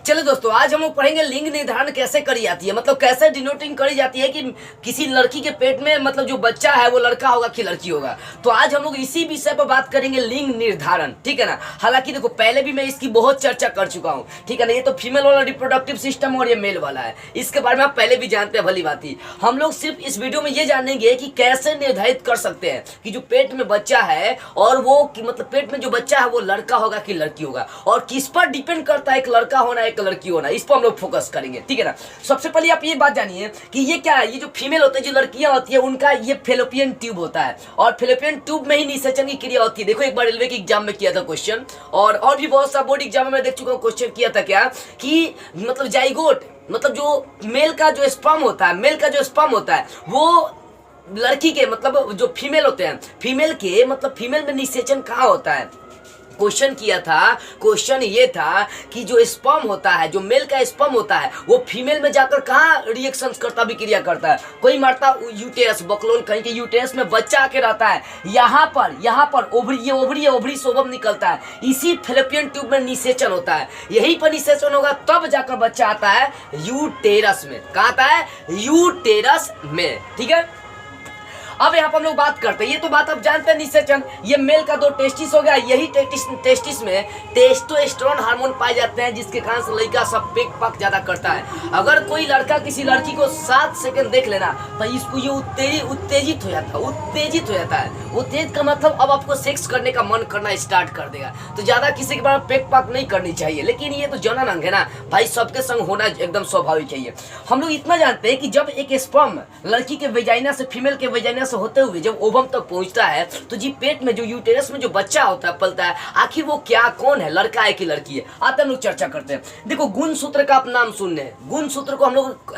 चलो दोस्तों, आज हम लोग पढ़ेंगे लिंग निर्धारण कैसे करी जाती है, मतलब कैसे डिनोटिंग करी जाती है कि किसी लड़की के पेट में मतलब जो बच्चा है वो लड़का होगा कि लड़की होगा। तो आज हम लोग इसी विषय पर बात करेंगे, लिंग निर्धारण, ठीक है ना। हालांकि देखो, पहले भी मैं इसकी बहुत चर्चा कर चुका हूँ, ठीक है ना। ये तो फीमेल वाला रिप्रोडक्टिव सिस्टम और ये मेल वाला है, इसके बारे में आप पहले भी जानते हैं, भली बात ही। हम लोग सिर्फ इस वीडियो में ये जानेंगे कि कैसे निर्धारित कर सकते हैं कि जो पेट में बच्चा है और वो मतलब पेट में जो बच्चा है वो लड़का होगा कि लड़की होगा, और किस पर डिपेंड करता है एक लड़का होना एक लड़की होना, इस पर हम लोग फोकस करेंगे, ठीक है ना। सबसे पहले आप ये बात जानिए कि ये क्या है, ये जो फीमेल होते हैं, जो लड़कियां होती है, उनका ये फेलोपियन ट्यूब होता है, और फेलोपियन ट्यूब में ही निषेचन की क्रिया होती है। देखो, एक बार रेलवे के एग्जाम में किया था क्वेश्चन, और भी बहुत सा बोर्ड एग्जाम में मैं देख चुका हूँ, क्वेश्चन किया था क्या कि मतलब जाइगोट, मतलब जो मेल का जो स्पर्म होता है, मेल का जो स्पर्म होता है वो लड़की के मतलब जो फीमेल होते हैं, फीमेल के मतलब फीमेल में निषेचन कहाँ होता है। क्वेश्चन किया था, क्वेश्चन ये था कि जो स्पर्म होता है, जो मेल का स्पर्म होता है, वो फीमेल में जाकर कहाँ रिएक्शन करता, विक्रिया करता है। कोई मारता यूटेरस, बकलोल कहीं के यूटेरस में बच्चा आके रहता है, यहाँ पर ओवरी, ये ओवरी है, ओवरी से ओवम निकलता है, इसी फेलोपियन ट्यूब में निषेचन होता है। यहीं पर निषेचन होगा तब जाकर बच्चा आता है यूटेरस में। कहाँ आता है? यूटेरस में, ठीक है। अब यहाँ पर हम लोग बात करते हैं, ये तो बात आप जानते हैं, निषेचन, ये मेल का दो टेस्टिस हो गया, यही टेस्टिस में टेस्टोस्टेरोन हार्मोन पाए जाते हैं, जिसके कारण से लड़का सब पेक पक ज्यादा करता है। अगर कोई लड़का किसी लड़की को 7 सेकंड देख लेना तो इसको ये उत्तेजित हो जाता है, उत्तेजित हो जाता है। उत्तेजित का मतलब अब आपको सेक्स करने का मन करना स्टार्ट कर देगा। तो ज्यादा किसी के बारे में पेक पक नहीं करनी चाहिए, लेकिन ये तो जनन अंग है ना भाई, सबके संग होना एकदम स्वाभाविक है। हम लोग इतना जानते हैं कि जब एक स्पर्म लड़की के वेजाइना से, फीमेल के वेजाइना से होते हुए जब ओवम तक पहुंचता है, तो जी पेट में जो यूटेरस में जो बच्चा होता है, पलता है, आखिर वो क्या, कौन है, लड़का है कि लड़की है, आते हम लोग चर्चा करते हैं। देखो, गुणसूत्र का आप नाम सुनने हैं, गुणसूत्र को हम लोग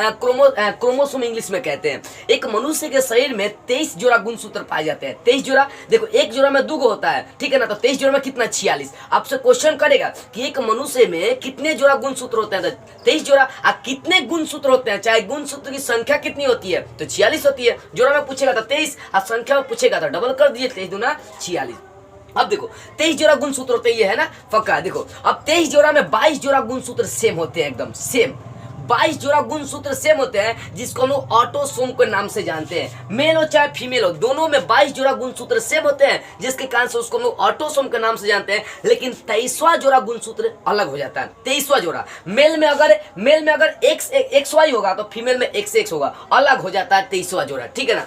क्रोमोसोम इंग्लिश में कहते हैं। एक मनुष्य के शरीर में 23 जोड़ा गुणसूत्र पाए जाते हैं, 23 जोड़ा। देखो, एक जोड़ा में 2 होता है, ठीक है ना, तो 23 जोड़ा में कितना, 46। आपसे क्वेश्चन करेगा कि एक मनुष्य में कितने जोड़ा गुणसूत्र होते हैं, 23 जोड़ा। कितने गुणसूत्र होते हैं, चाहे गुणसूत्र की संख्या कितनी होती है, तो 46 होती है। जोड़ा में पूछेगा तो 23, और संख्या में पूछेगा तो डबल कर दिए, 23 दूना 46। अब देखो, 23 जोड़ा गुणसूत्र होते हैं, ये है ना पक्का। देखो, अब 23 जोड़ा में 22 जोड़ा गुणसूत्र सेम होते हैं, एकदम सेम। 22 जोड़ा गुणसूत्र सेम होते हैं, जिसको हम लोग ऑटोसोम के नाम से जानते हैं। मेल हो चाहे फीमेल हो, दोनों में 22 जोड़ा गुणसूत्र सेम होते हैं, जिसके कारण से उसको हम लोग ऑटोसोम के नाम से जानते हैं। लेकिन 23वां जोड़ा गुणसूत्र अलग हो जाता है। 23वां जोड़ा मेल में अगर XY होगा तो फीमेल में XX होगा, अलग हो जाता है 23वां जोड़ा, ठीक है ना।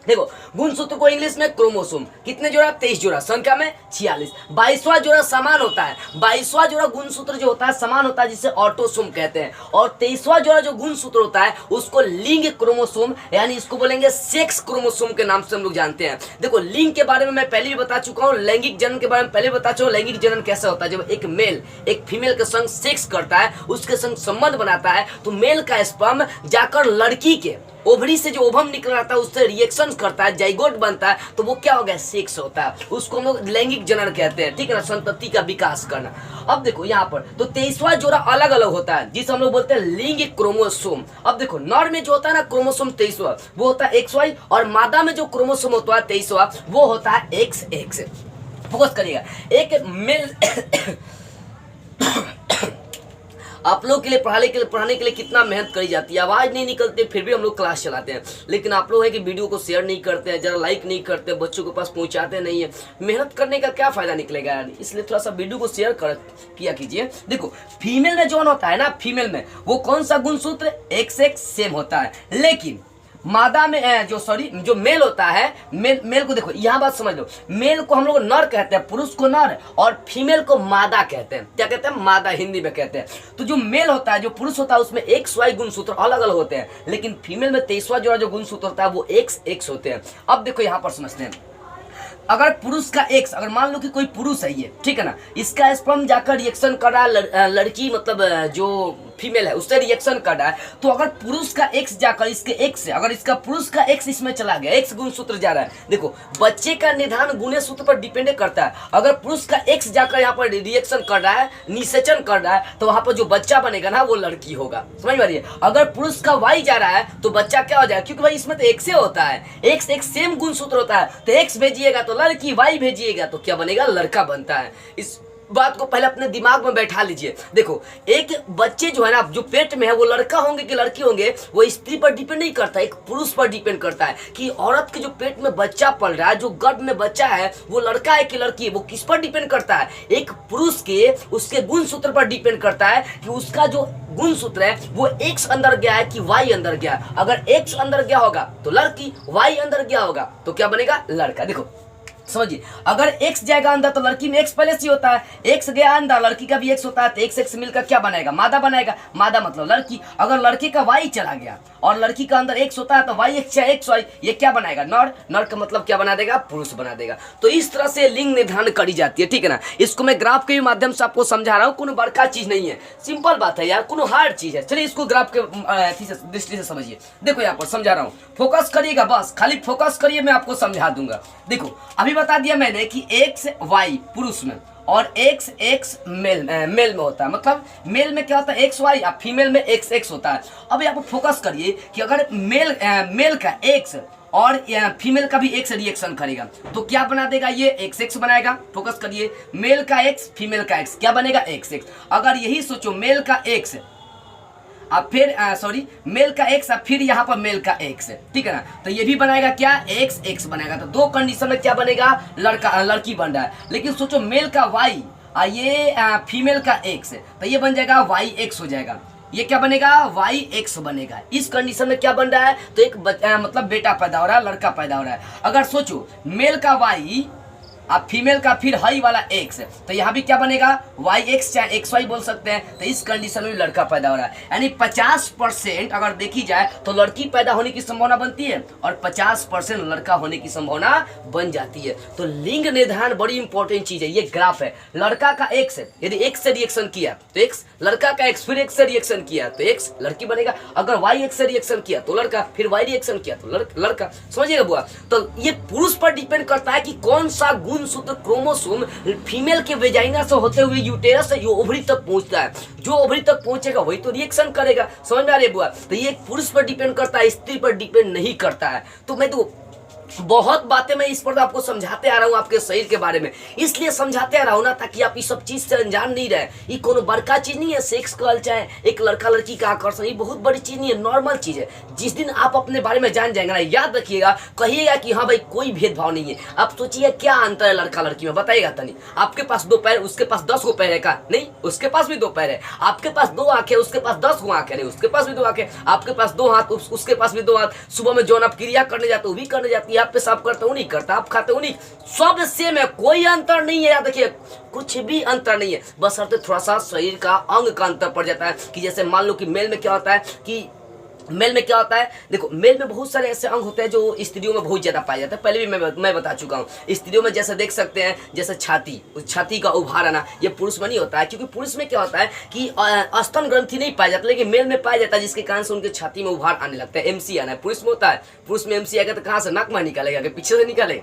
देखो, गुणसूत्र को इंग्लिश में क्रोमोसोम, कितने जोड़ा, 23 जोड़ा, संख्या में 46। 22वां जोड़ा समान होता है, 22वां जोड़ा गुणसूत्र जो होता है समान होता है, जिसे ऑटोसोम कहते हैं। और 23वां जोड़ा जो गुणसूत्र होता है उसको लिंग क्रोमोसोम, यानी इसको बोलेंगे सेक्स क्रोमोसोम के नाम से हम लोग जानते हैं। देखो, लिंग के बारे में मैं पहले भी बता चुका हूँ, लैंगिक जनन के बारे में पहले बता चुका हूँ। लैंगिक जनन कैसे होता है, जब एक मेल एक फीमेल के संग सेक्स करता है, उसके संग संबंध बनाता है, तो मेल का स्पर्म जाकर लड़की के ओवरी से जो ओवम निकल आता है उससे रिएक्शन करता है, जाइगोट बनता है, तो वो क्या हो गया, सेक्स होता है। उसको हम लोग लैंगिक जनन कहते हैं, ठीक है ना, संतति का विकास करना। अब देखो यहाँ पर तो 23वां जोड़ा अलग अलग होता है, जिसे हम लोग बोलते हैं लिंग क्रोमोसोम। अब देखो, नर में जो होता है ना क्रोमोसोम 23वां, वो होता है XY, और मादा में जो क्रोमोसोम होता है 23वां, वो होता है XX। फोकस करिएगा, एक मेल आप लोग के लिए पढ़ाने के लिए कितना मेहनत करी जाती है, आवाज नहीं निकलती, फिर भी हम लोग क्लास चलाते हैं। लेकिन आप लोग है कि वीडियो को शेयर नहीं करते हैं, जरा लाइक नहीं करते, बच्चों के पास पहुंचाते नहीं है। मेहनत करने का क्या फायदा निकलेगा यार, इसलिए थोड़ा सा वीडियो को शेयर किया कीजिए। देखो, फीमेल में जो होता है ना, फीमेल में वो कौन सा गुणसूत्र, XX सेम होता है। लेकिन मादा में जो मेल होता है, मेल को देखो, यहाँ बात समझ लो, मेल को हम लोग नर कहते हैं, पुरुष को नर, और फीमेल को मादा कहते हैं। क्या कहते हैं, मादा, हिंदी में कहते हैं। तो जो मेल होता है, जो पुरुष होता है, उसमें XY गुणसूत्र अलग अलग होते हैं, लेकिन फीमेल में 23वां जोड़ा जो गुणसूत्र होता है वो XX होते हैं। अब देखो यहाँ पर समझते हैं, अगर पुरुष का X, अगर मान लो कि कोई पुरुष है ये, ठीक है ना, इसका स्पर्म जाकर रिएक्शन कर रहा है, लड़की मतलब जो फीमेल है उससे रिएक्शन कर रहा है, तो अगर पुरुष का X जाकर इसके X से, अगर इसका पुरुष का X इसमें चला गया, X गुणसूत्र जा रहा है, देखो बच्चे का निदान गुणे सूत्र पर डिपेंड करता है। अगर पुरुष का X जाकर यहाँ पर रिएक्शन कर रहा है, निषेचन कर रहा है, तो वहां पर जो बच्चा बनेगा ना वो लड़की होगा, समझ में आ रही है। अगर पुरुष का Y जा रहा है तो बच्चा क्या हो जाएगा, क्योंकि भाई इसमें तो X होता है, X सेम गुणसूत्र होता है, तो X भेजिएगा तो लड़की, Y भेजिएगा तो क्या बनेगा, लड़का बनता है। इस बात को पहले अपने दिमाग में बैठा लीजिए। देखो, एक बच्चे जो है ना, जो पेट में है, वो लड़का होंगे कि लड़की होंगे, वो स्त्री पर डिपेंड नहीं करता, एक पुरुष पर डिपेंड करता है कि औरत के जो पेट में बच्चा पल रहा है, जो गर्भ में बच्चा है, वो लड़का है कि लड़की है। वो किस पर डिपेंड करता है? एक पुरुष के उसके गुणसूत्र पर डिपेंड करता है कि उसका जो गुणसूत्र है वो एक्स अंदर गया है कि वाई अंदर गया है। अगर एक्स अंदर गया होगा तो लड़की, वाई अंदर गया होगा तो क्या बनेगा? लड़का। देखो समझिए, अगर एक्स जाएगा अंदर तो लड़की में एक्स पहले से होता है, एक्स गया अंदर लड़की का भी एक्स होता है, तो एक्स एक्स मिलकर क्या बनाएगा? मादा बनाएगा। मादा मतलब लड़की। अगर लड़के का वाई चला गया और लड़की का अंदर एक्स होता है तो वाई एक्स या एक्स वाई, ये क्या बनाएगा? नर। नर का मतलब क्या बना देगा? पुरुष बना देगा। तो इस तरह से लिंग निर्धारण करी जाती है, ठीक है ना। इसको मैं ग्राफ के माध्यम से आपको समझा रहा हूँ, कोनो बड़का चीज नहीं है, सिंपल बात है यार, कोनो हार्ड चीज है। चलिए इसको ग्राफ के दृष्टि से समझिए। देखो यहाँ पर समझा रहा हूँ, फोकस करिएगा, बस खाली फोकस करिए, मैं आपको समझा दूंगा। देखो अभी बता दिया मैंने कि एक्स वाई पुरुष में और एक्स एक्स मेल में होता है। मतलब मेल में क्या होता है? एक्स वाई, और फीमेल में एक्स एक्स होता है। अब यहाँ पर फोकस करिए कि अगर मेल का एक्स और फीमेल का भी एक्स रिएक्शन करेगा तो क्या बना देगा? ये एक्स एक्स बनाएगा। फोकस करिए, मेल का एक्स फीमेल का एक्स क्या बनेगा? X x. अगर यही सोचो मेल का एक्स अब फिर मेल का एक्स अब फिर यहाँ पर मेल का एक्स, ठीक है ना, तो ये भी बनाएगा क्या? एक्स एक्स बनाएगा। तो दो कंडीशन में क्या बनेगा? लड़का लड़की बन रहा है। लेकिन सोचो मेल का वाई ये फीमेल का एक्स, तो ये बन जाएगा वाई एक्स हो जाएगा। ये क्या बनेगा? वाई एक्स बनेगा। इस कंडीशन में क्या बन रहा है? तो एक मतलब बेटा पैदा हो रहा है, लड़का पैदा हो रहा है। अगर सोचो मेल का वाई अब फीमेल का फिर हाई वाला एक्स, तो यहाँ भी क्या बनेगा? वाई एक्स चाहे एक्स वाई बोल सकते हैं। तो इस कंडीशन में लड़का पैदा हो रहा है। यानी 50% अगर देखी जाए तो लड़की पैदा होने की संभावना बनती है और 50% लड़का होने की संभावना बन जाती है। तो लिंग निर्धारण बड़ी इंपॉर्टेंट चीज है। ये ग्राफ है, लड़का का एक्स यदि एक्स से रिएक्शन किया तो एक्स, लड़का का एक्स फिर एक्स से रिएक्शन किया तो एक्स लड़की बनेगा। अगर वाई एक्स से रिएक्शन किया तो लड़का, फिर वाई रिएक्शन किया तो लड़का। समझिएगा बुआ? तो ये पुरुष पर डिपेंड करता है कि कौन सा गुणसूत्र क्रोमोसोम फीमेल के वेजाइना से होते हुए यूटेरस से ओवरी तक पहुंचता है। जो ओवरी तक पहुंचेगा वही तो रिएक्शन करेगा। समझ में आ रही है बुआ? तो ये पुरुष पर डिपेंड करता है, स्त्री पर डिपेंड नहीं करता है। तो मैं तो बहुत बातें मैं इस पर आपको समझाते आ रहा हूँ आपके शरीर के बारे में, इसलिए समझाते आ रहा हूँ ना, ताकि आप इस सब चीज से अनजान नहीं रहे। ये कोनो बड़का चीज नहीं है, सेक्स कल चाहे एक लड़का लड़की का आकर्षण, ये बहुत बड़ी चीज नहीं है, नॉर्मल चीज है। जिस दिन आप अपने बारे में जान जाएंगे ना, याद रखिएगा, कहिएगा कि हाँ भाई कोई भेदभाव नहीं है। आप सोचिए क्या अंतर है लड़का लड़की में, बताइएगा तनी। आपके पास 2 पैर, उसके पास 10 गो पैर है का? नहीं, उसके पास भी 2 पैर है। आपके पास 2 आंखें, उसके पास 10 गो आंखें, नहीं उसके पास भी 2 आंखें। आपके पास 2 हाथ, उसके पास भी 2 हाथ। सुबह में जौन आप क्रिया करने जाते हो वो भी करने जाती है, आप पेशाब करते हो नहीं करता, आप खाते हो नहीं, सब सेम है, कोई अंतर नहीं है। याद रखिए कुछ भी अंतर नहीं है, बस अर्थ थोड़ा सा शरीर का अंग का अंतर पड़ जाता है। कि जैसे मान लो कि मेल में क्या होता है कि मेल में क्या होता है, देखो मेल में बहुत सारे ऐसे अंग होते हैं जो स्त्रियों में बहुत ज्यादा पाए जाते हैं। पहले भी मैं बता चुका हूँ। स्त्रियों में जैसे देख सकते हैं, जैसे छाती, उस छाती का उभार आना, ये पुरुष में नहीं होता है। क्योंकि पुरुष में क्या होता है कि स्तन ग्रंथि नहीं पाया जाता, लेकिन मेल में पाया जाता है, जिसके कारण से उनके छाती में उभार आने लगता है। एमसी आना है, पुरुष में होता है। पुरुष में एमसी आएगा तो कहाँ से? नाक में निकालेगा, पीछे से निकाले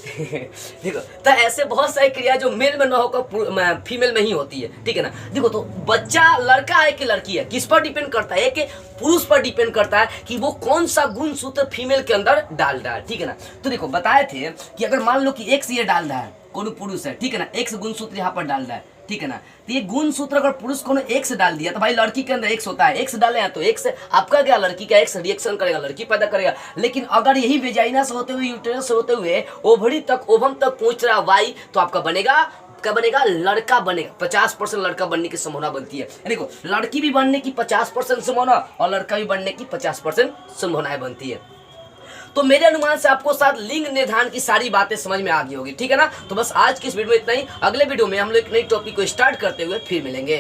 देखो, तो ऐसे बहुत सारी क्रिया जो मेल में ना होकर फीमेल में ही होती है, ठीक है ना। देखो, तो बच्चा लड़का है कि लड़की है, किस पर डिपेंड करता है? कि पुरुष पर डिपेंड करता है कि वो कौन सा गुणसूत्र फीमेल के अंदर डाल रहा है, ठीक है ना। तो देखो बताए थे कि अगर मान लो कि एक्स ये डाल रहा है, कौन पुरुष है, ठीक है ना, एक्स गुणसूत्र यहाँ पर डाल रहा है, ठीक है ना। तो ये गुणसूत्र अगर पुरुष को एक्स डाल दिया तो भाई लड़की के अंदर एक्स होता है, एक्स डाले हैं तो एक्स आपका क्या, लड़की का एक्स रिएक्शन करेगा, लड़की पैदा करेगा। लेकिन अगर यही वेजाइना से होते हुए, यूटेरस से होते हुए ओवरी तक, ओवम तक पहुंच रहा वाई, तो आपका बनेगा, क्या बनेगा? लड़का बनेगा। 50% लड़का बनने की संभावना बनती है। देखो, लड़की भी बनने की 50% संभावना और लड़का भी बनने की 50% संभावनाएं बनती है। तो मेरे अनुमान से आपको साथ लिंग निर्धारण की सारी बातें समझ में आ गई होगी, ठीक है ना। तो बस आज की इस वीडियो में इतना ही। अगले वीडियो में हम लोग एक नई टॉपिक को स्टार्ट करते हुए फिर मिलेंगे।